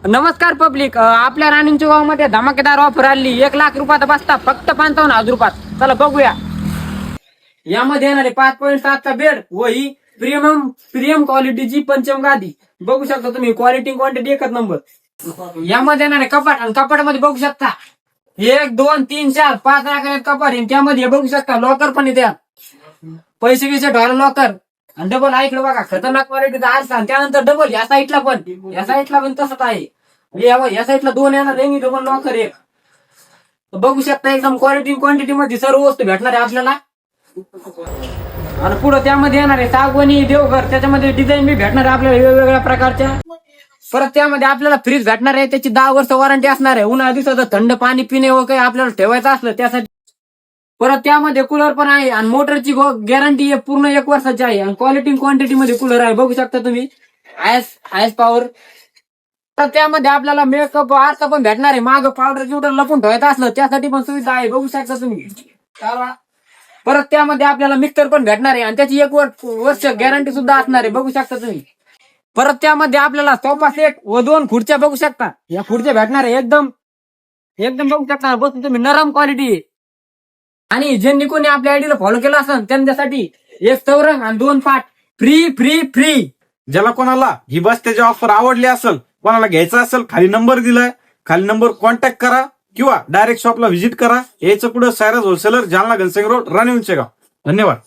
नमस्कार पब्लिक, आपल्या राणींच्या गावामध्ये धमाकेदार ऑफर आली. 1,00,000 रुपयाचा बसता फक्त 55,000 रुपयात. चला बघूया. यामध्ये येणारे 5.7चा बेड व ही प्रीमियम क्वालिटीची पंचम गादी बघू शकता तुम्ही. क्वालिटी क्वांटिटी एकच नंबर. यामध्ये येणारे कपाट आणि कपाटामध्ये बघू शकता 1 2 3 4 5 आकारात कपाट आहे. त्यामध्ये बघू शकता लॉकर पण येत्या, पैसे गिसे ठेवायला लॉकर आणि डबल इकडे बघा खतरनाक क्वालिटीचा आरसा. त्यानंतर डबल या साईडला पण तसंच आहे. या साईडला 2 येणार आहे, डबल लॉकर एक. बघू शकता एकदम क्वांटिटी मध्ये सर्व वस्तू भेटणार आहे आपल्याला. आणि पुढे त्यामध्ये येणार आहे सागवानी देवघर. त्याच्यामध्ये डिझाईन बी भेटणार आहे आपल्याला वेगवेगळ्या प्रकारच्या. परत त्यामध्ये आपल्याला फ्रीज भेटणार आहे, त्याची 10 वर्ष वॉरंटी असणार आहे. उन्हाळ्या दिवसाचं थंड पाणी पिणे व काही आपल्याला ठेवायचं असलं त्यासाठी. परत त्यामध्ये कूलर पण आहे आणि मोटरची गॅरंटी पूर्ण 1 वर्षाची आहे. आणि क्वांटिटी मध्ये कूलर आहे बघू शकता तुम्ही. आयस पॉवर. तर त्यामध्ये आपल्याला मेकअप आरसा पण भेटणार आहे. माग पावडर लपून ठेवायचं असलं त्यासाठी पण सुविधा आहे बघू शकता तुम्ही. परत त्यामध्ये आपल्याला मिक्सर पण भेटणार आहे आणि त्याची 1 वर्ष गॅरंटी सुद्धा असणार आहे बघू शकता तुम्ही. परत त्यामध्ये आपल्याला सोफा सेट व 2 खुर्च्या बघू शकता. या खुर्च्या भेटणार आहे एकदम बघू शकता. बसून तुम्ही नरम क्वालिटी. आणि ज्यांनी कोणी आपल्या आयडीला फॉलो केला असेल त्यांच्यासाठी 1 चौरंग आणि 2 पाट फ्री. ज्याला कोणाला ही बस त्याची ऑफर आवडली असेल, कोणाला घ्यायचं असेल, खाली नंबर दिलाय, खाली नंबर कॉन्टॅक्ट करा किंवा डायरेक्ट शॉपला व्हिजिट करा. यायचं पुढे सायरस होलसेलर, जालना घनसंग रोड, राणी उंचेगाव. धन्यवाद.